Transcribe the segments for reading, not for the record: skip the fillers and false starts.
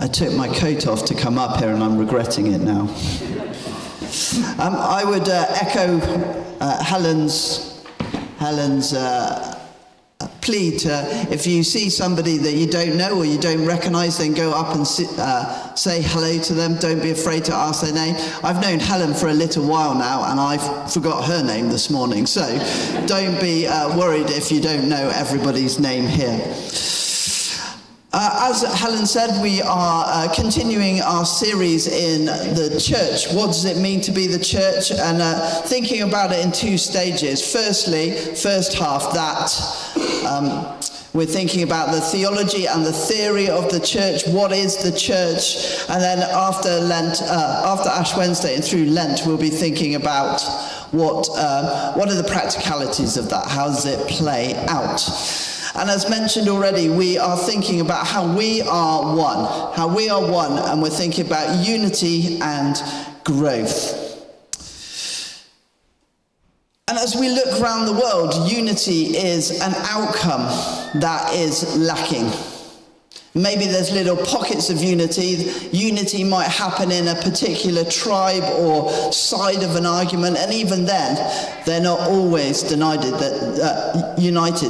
I took my coat off to come up here and I'm regretting it now. I would echo Helen's plea to, if you see somebody that you don't know or you don't recognize, then go up and say hello to them. Don't be afraid to ask their name. I've known Helen for a little while now and I forgot her name this morning, so don't be worried if you don't know everybody's name here. As Helen said, we are continuing our series in the church. What does it mean to be the church? And thinking about it in two stages. Firstly, first half, that we're thinking about the theology and the theory of the church. What is the church? And then after Lent, after Ash Wednesday and through Lent, we'll be thinking about what are the practicalities of that? How does it play out? And as mentioned already, we are thinking about how we are one, and we're thinking about unity and growth. And as we look around the world, unity is an outcome that is lacking. Maybe there's little pockets of unity. Unity might happen in a particular tribe or side of an argument, and even then, they're not always united.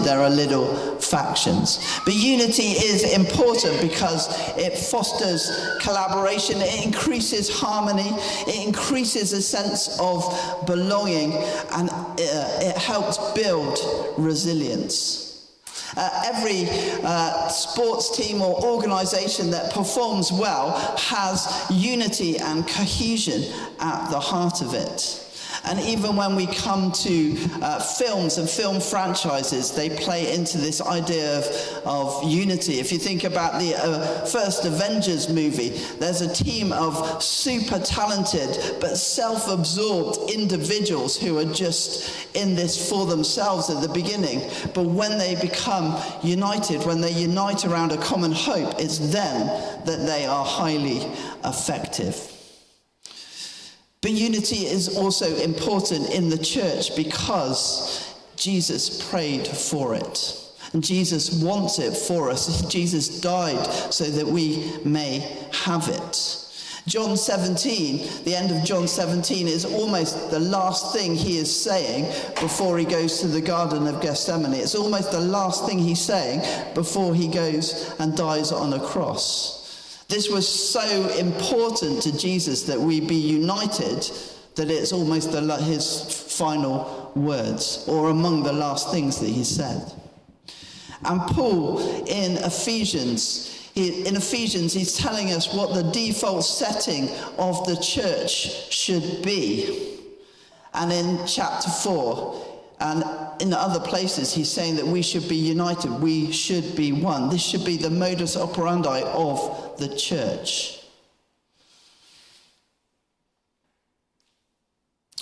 There are little factions. But unity is important because it fosters collaboration, it increases harmony, it increases a sense of belonging, and it helps build resilience. Every sports team or organisation that performs well has unity and cohesion at the heart of it. And even when we come to films and film franchises, they play into this idea of unity. If you think about the first Avengers movie, there's a team of super talented but self-absorbed individuals who are just in this for themselves at the beginning. But when they become united, when they unite around a common hope, it's then that they are highly effective. But unity is also important in the church because Jesus prayed for it. And Jesus wants it for us. Jesus died so that we may have it. John 17, the end of John 17 is almost the last thing he is saying before he goes to the Garden of Gethsemane. It's almost the last thing he's saying before he goes and dies on a cross. This was so important to Jesus that we be united that it's almost his final words, or among the last things that he said. And Paul in Ephesians, he's telling us what the default setting of the church should be. And in chapter 4, and in other places, he's saying that we should be united. We should be one. This should be the modus operandi of the church.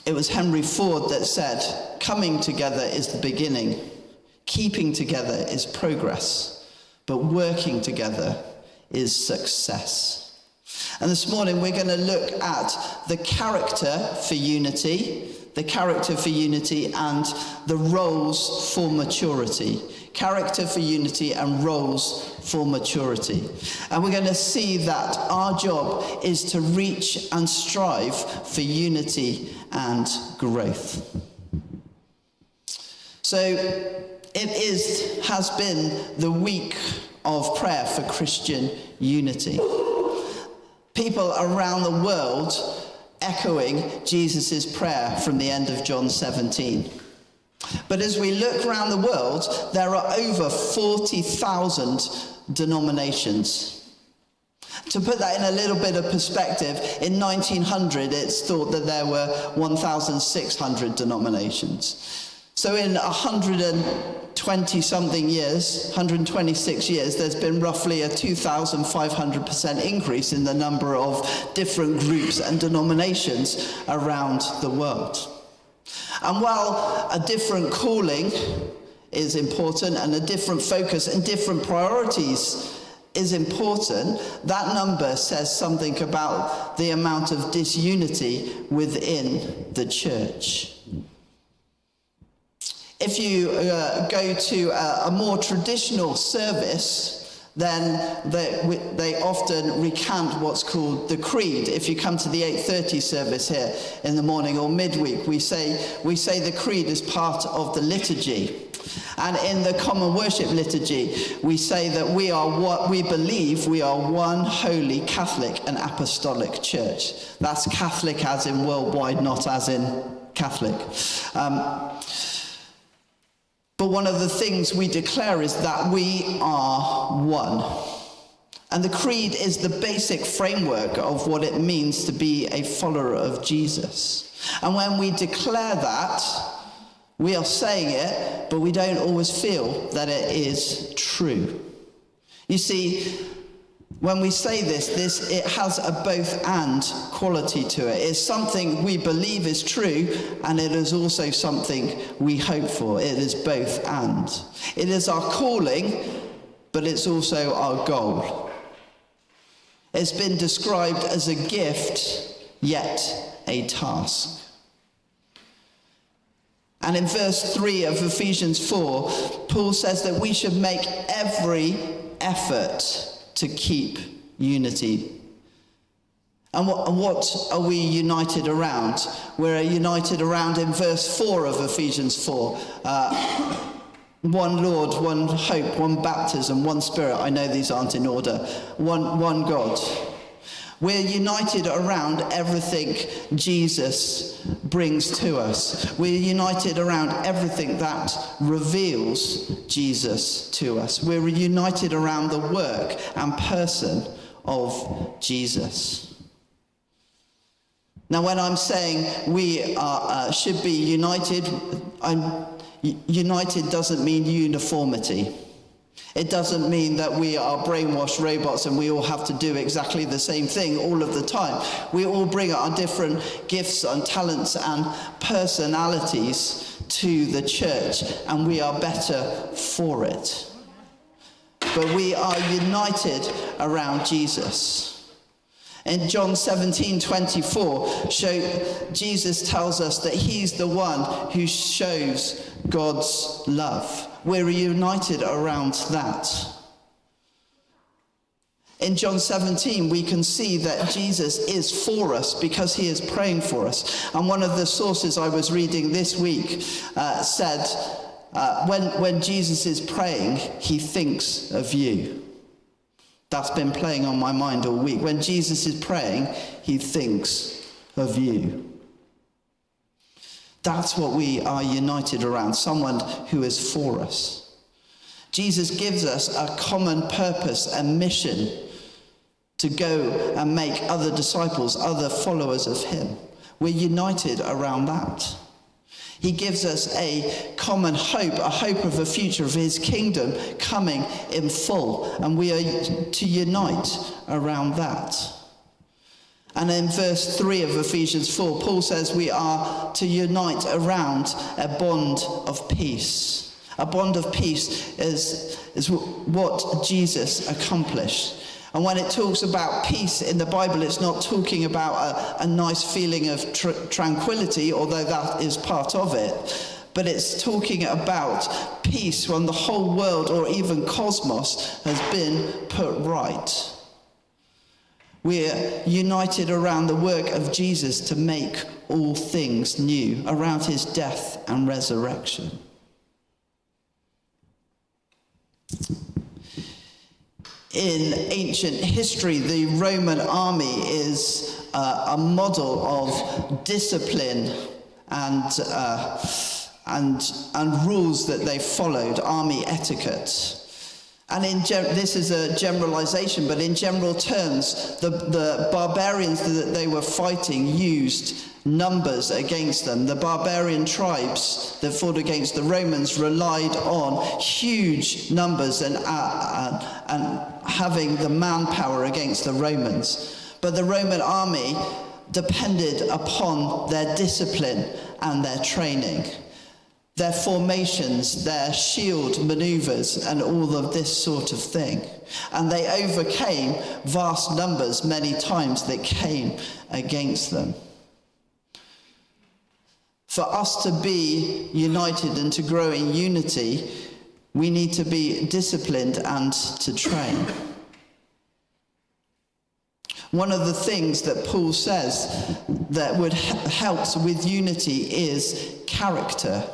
It was Henry Ford that said, coming together is the beginning. Keeping together is progress. But working together is success. And this morning, we're going to look at the character for unity and the roles for maturity. Character for unity and roles for maturity. And we're going to see that our job is to reach and strive for unity and growth. So it has been the week of prayer for Christian unity. People around the world echoing Jesus' prayer from the end of John 17. But as we look around the world, there are over 40,000 denominations. To put that in a little bit of perspective, in 1900, it's thought that there were 1,600 denominations. So in 120-something years, 126 years, there's been roughly a 2,500% increase in the number of different groups and denominations around the world. And while a different calling is important and a different focus and different priorities is important, that number says something about the amount of disunity within the church. If you go to a more traditional service, then they often recant what's called the creed. If you come to the 8:30 service here in the morning or midweek, we say the creed as part of the liturgy. And in the common worship liturgy, we say that we believe we are one holy Catholic and apostolic church. That's Catholic as in worldwide, not as in Catholic. But one of the things we declare is that we are one. And the creed is the basic framework of what it means to be a follower of Jesus. And when we declare that, we are saying it, but we don't always feel that it is true. You see, when we say this, it has a both and quality to it. It's something we believe is true, and it is also something we hope for. It is both and. It is our calling, but it's also our goal. It's been described as a gift, yet a task. And in verse 3 of Ephesians 4, Paul says that we should make every effort to keep unity. And what are we united around? We're united around, in verse 4 of Ephesians 4, one Lord, one hope, one baptism, one Spirit. I know these aren't in order. One God. We're united around everything Jesus brings to us. We're united around everything that reveals Jesus to us. We're united around the work and person of Jesus. Now, when I'm saying we should be united, united doesn't mean uniformity. It doesn't mean that we are brainwashed robots and we all have to do exactly the same thing all of the time. We all bring our different gifts and talents and personalities to the church, and we are better for it. But we are united around Jesus. In John 17:24, Jesus tells us that he's the one who shows God's love. We're united around that. In John 17, we can see that Jesus is for us because he is praying for us. And one of the sources I was reading this week said, when Jesus is praying, he thinks of you. That's been playing on my mind all week. When Jesus is praying, he thinks of you. That's what we are united around, someone who is for us. Jesus gives us a common purpose and mission to go and make other disciples, other followers of him. We're united around that. He gives us a common hope, a hope of a future of his kingdom coming in full, and we are to unite around that. And in verse 3 of Ephesians 4, Paul says we are to unite around a bond of peace. A bond of peace is what Jesus accomplished. And when it talks about peace in the Bible, it's not talking about a nice feeling of tranquility, although that is part of it. But it's talking about peace when the whole world or even cosmos has been put right. We're united around the work of Jesus to make all things new, around his death and resurrection. In ancient history, the Roman army is a model of discipline and rules that they followed, army etiquette. And this is a generalization, but in general terms, the barbarians that they were fighting used numbers against them. The barbarian tribes that fought against the Romans relied on huge numbers and having the manpower against the Romans. But the Roman army depended upon their discipline and their training, their formations, their shield maneuvers, and all of this sort of thing. And they overcame vast numbers many times that came against them. For us to be united and to grow in unity, We need to be disciplined and to train. One of the things that Paul says that would help with unity is character.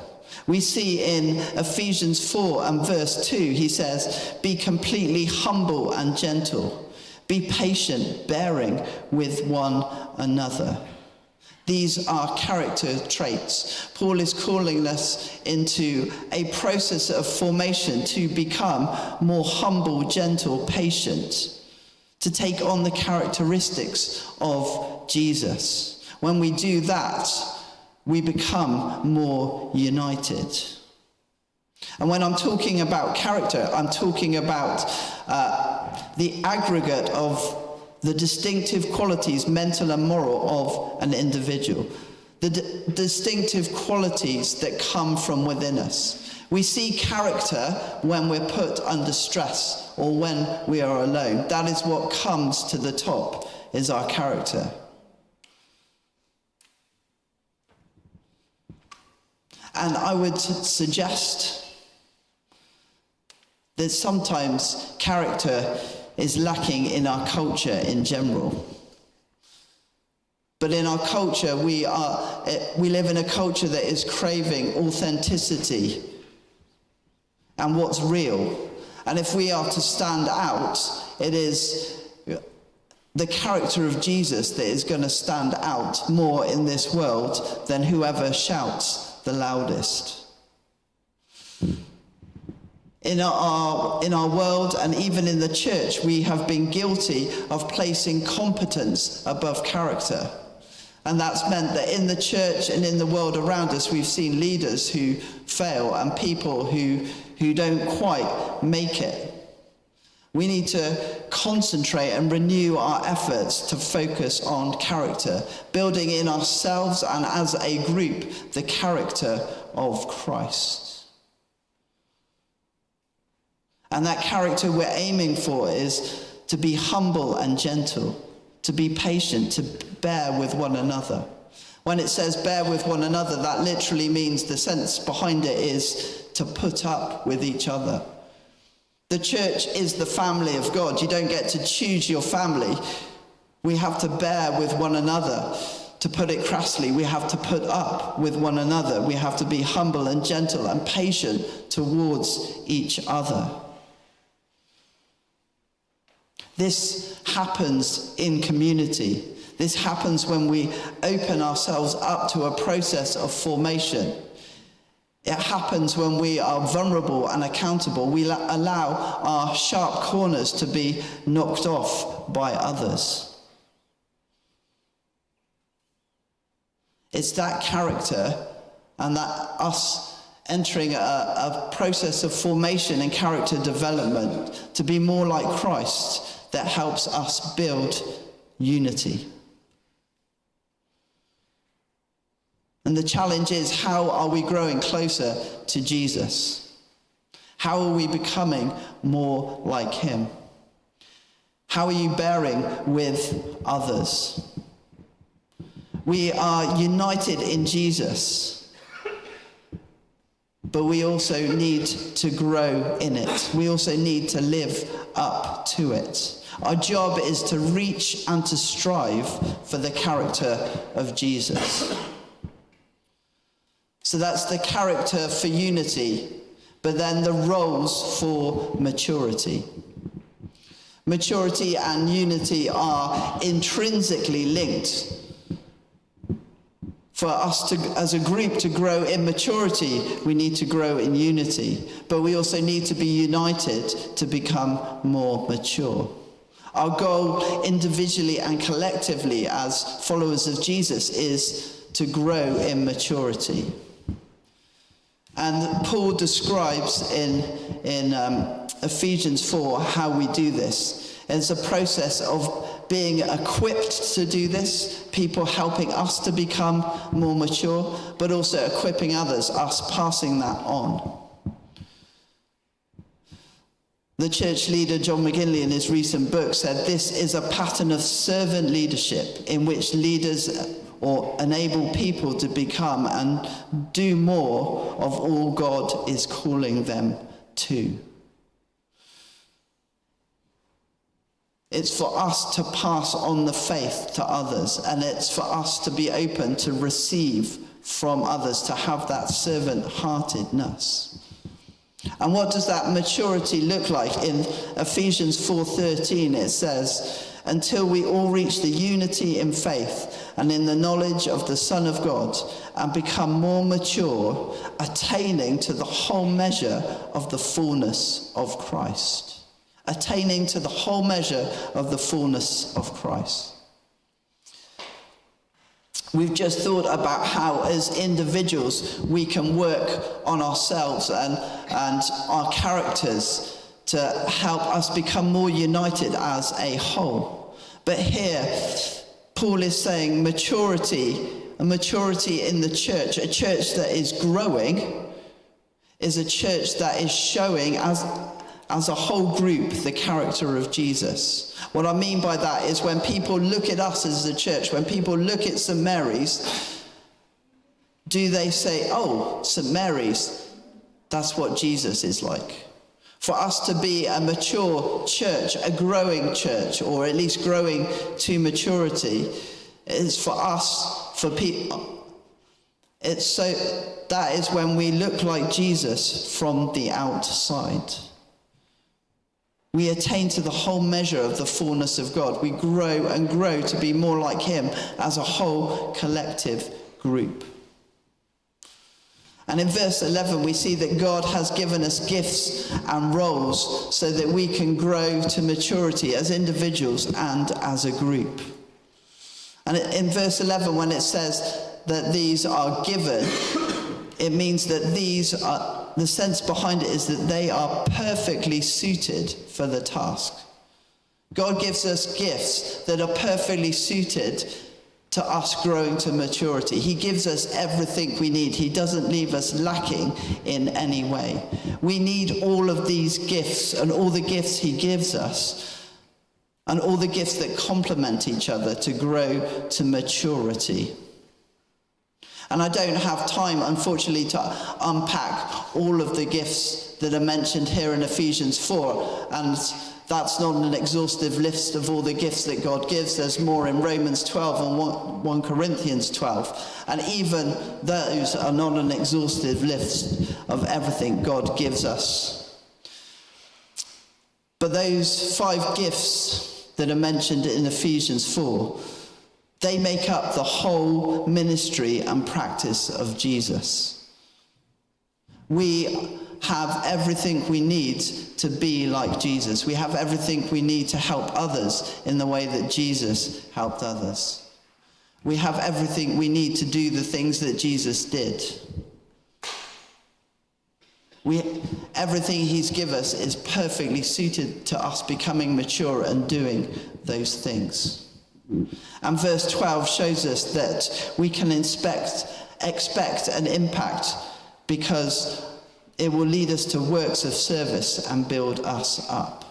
We see in Ephesians 4 and verse 2, he says, be completely humble and gentle. Be patient, bearing with one another. These are character traits. Paul is calling us into a process of formation to become more humble, gentle, patient, to take on the characteristics of Jesus. When we do that, we become more united. And when I'm talking about character, I'm talking about the aggregate of the distinctive qualities, mental and moral, of an individual. The distinctive qualities that come from within us. We see character when we're put under stress or when we are alone. That is what comes to the top, is our character. And I would suggest that sometimes character is lacking in our culture in general. But in our culture, we live in a culture that is craving authenticity and what's real. And if we are to stand out, it is the character of Jesus that is going to stand out more in this world than whoever shouts the loudest. In our world and even in the church, we have been guilty of placing competence above character. And that's meant that in the church and in the world around us, we've seen leaders who fail and people who don't quite make it. We need to concentrate and renew our efforts to focus on character, building in ourselves and as a group the character of Christ. And that character we're aiming for is to be humble and gentle, to be patient, to bear with one another. When it says bear with one another, that literally means the sense behind it is to put up with each other. The church is the family of God. You don't get to choose your family. We have to bear with one another. To put it crassly, we have to put up with one another. We have to be humble and gentle and patient towards each other. This happens in community. This happens when we open ourselves up to a process of formation. It happens when we are vulnerable and accountable. We allow our sharp corners to be knocked off by others. It's that character and that us entering a process of formation and character development to be more like Christ that helps us build unity. And the challenge is, how are we growing closer to Jesus? How are we becoming more like him? How are you bearing with others? We are united in Jesus, but we also need to grow in it. We also need to live up to it. Our job is to reach and to strive for the character of Jesus. So that's the character for unity, but then the roles for maturity. Maturity and unity are intrinsically linked. For us to, as a group, to grow in maturity, we need to grow in unity. But we also need to be united to become more mature. Our goal individually and collectively as followers of Jesus is to grow in maturity. And Paul describes in Ephesians 4 how we do this. It's a process of being equipped to do this, people helping us to become more mature, but also equipping others, us passing that on. The church leader John McGinley in his recent book said this is a pattern of servant leadership in which leaders or enable people to become and do more of all God is calling them too. It's for us to pass on the faith to others, and it's for us to be open to receive from others, to have that servant-heartedness. And what does that maturity look like? In Ephesians 4:13 it says, until we all reach the unity in faith and in the knowledge of the Son of God and become more mature, attaining to the whole measure of the fullness of Christ. Attaining to the whole measure of the fullness of Christ. We've just thought about how as individuals we can work on ourselves and our characters to help us become more united as a whole. But here, Paul is saying maturity, a maturity in the church, a church that is growing, is a church that is showing as a whole group the character of Jesus. What I mean by that is when people look at us as a church, when people look at St. Mary's, do they say, oh, St. Mary's, that's what Jesus is like? For us to be a mature church, a growing church, or at least growing to maturity, is for us, for people. That is when we look like Jesus from the outside. We attain to the whole measure of the fullness of God. We grow and grow to be more like him as a whole collective group. And in verse 11, we see that God has given us gifts and roles so that we can grow to maturity as individuals and as a group. And in verse 11, when it says that these are given, it means that these are, the sense behind it is that they are perfectly suited for the task. God gives us gifts that are perfectly suited to us growing to maturity. He gives us everything we need. He doesn't leave us lacking in any way. We need all of these gifts and all the gifts he gives us and all the gifts that complement each other to grow to maturity. And I don't have time, unfortunately, to unpack all of the gifts that are mentioned here in Ephesians 4. And that's not an exhaustive list of all the gifts that God gives. There's more in Romans 12 and 1 Corinthians 12. And even those are not an exhaustive list of everything God gives us. But those 5 gifts that are mentioned in Ephesians 4, they make up the whole ministry and practice of Jesus. We have everything we need to be like Jesus. We have everything we need to help others in the way that Jesus helped others. We have everything we need to do the things that Jesus did. Everything he's given us is perfectly suited to us becoming mature and doing those things. And verse 12 shows us that we can expect an impact because it will lead us to works of service and build us up.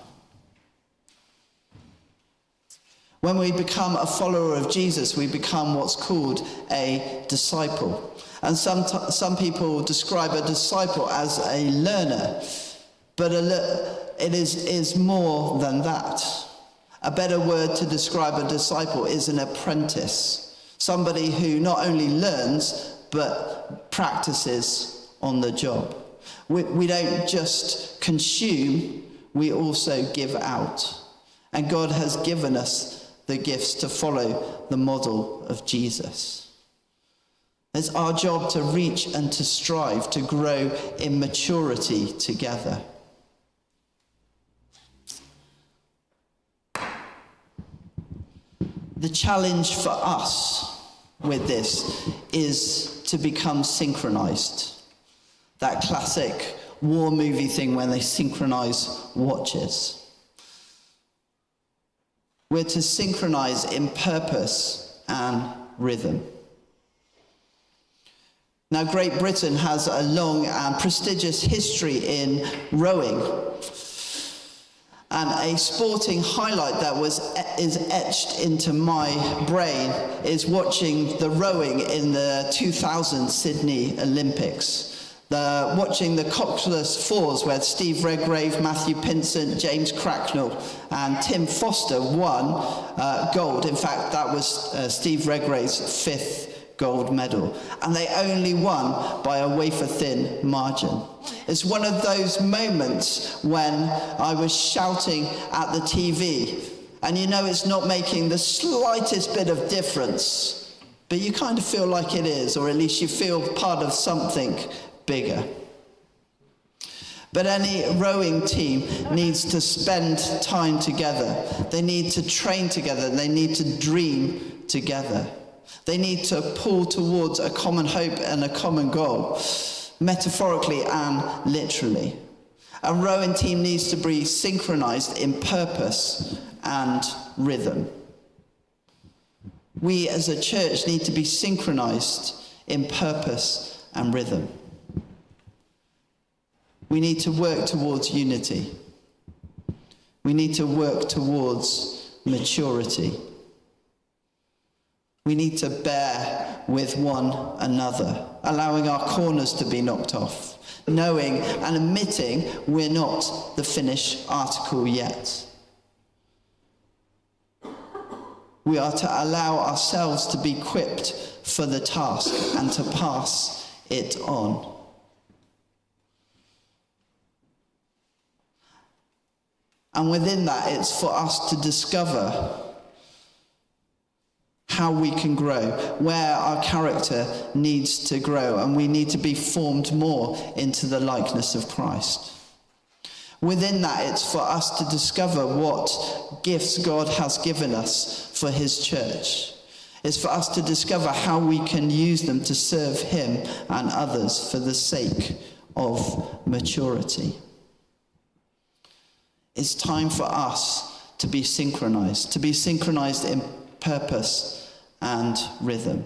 When we become a follower of Jesus, we become what's called a disciple. And some people describe a disciple as a learner, but it is more than that. A better word to describe a disciple is an apprentice, somebody who not only learns, but practices on the job. We don't just consume, we also give out. And God has given us the gifts to follow the model of Jesus. It's our job to reach and to strive to grow in maturity together. The challenge for us with this is to become synchronized. That classic war movie thing when they synchronize watches. We're to synchronize in purpose and rhythm. Now, Great Britain has a long and prestigious history in rowing. And a sporting highlight that is etched into my brain is watching the rowing in the 2000 Sydney Olympics. Watching the Coxless Fours, where Steve Redgrave, Matthew Pinsent, James Cracknell and Tim Foster won gold. In fact, that was Steve Redgrave's 5th gold medal, and they only won by a wafer-thin margin. It's one of those moments when I was shouting at the TV, and you know it's not making the slightest bit of difference, but you kind of feel like it is, or at least you feel part of something bigger. But any rowing team needs to spend time together. They need to train together. They need to dream together. They need to pull towards a common hope and a common goal, metaphorically and literally. A rowing team needs to be synchronized in purpose and rhythm. We as a church need to be synchronized in purpose and rhythm. We need to work towards unity. We need to work towards maturity. We need to bear with one another, allowing our corners to be knocked off, knowing and admitting we're not the finished article yet. We are to allow ourselves to be equipped for the task and to pass it on. And within that, it's for us to discover how we can grow, where our character needs to grow, and we need to be formed more into the likeness of Christ. Within that, it's for us to discover what gifts God has given us for his church. It's for us to discover how we can use them to serve him and others for the sake of maturity. It's time for us to be synchronized in purpose and rhythm.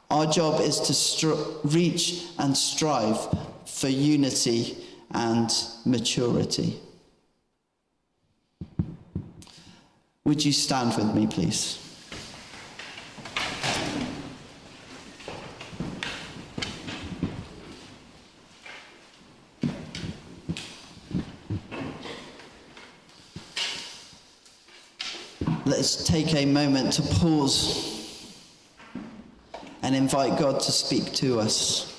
Our job is to reach and strive for unity and maturity. Would you stand with me, please? Let's take a moment to pause and invite God to speak to us.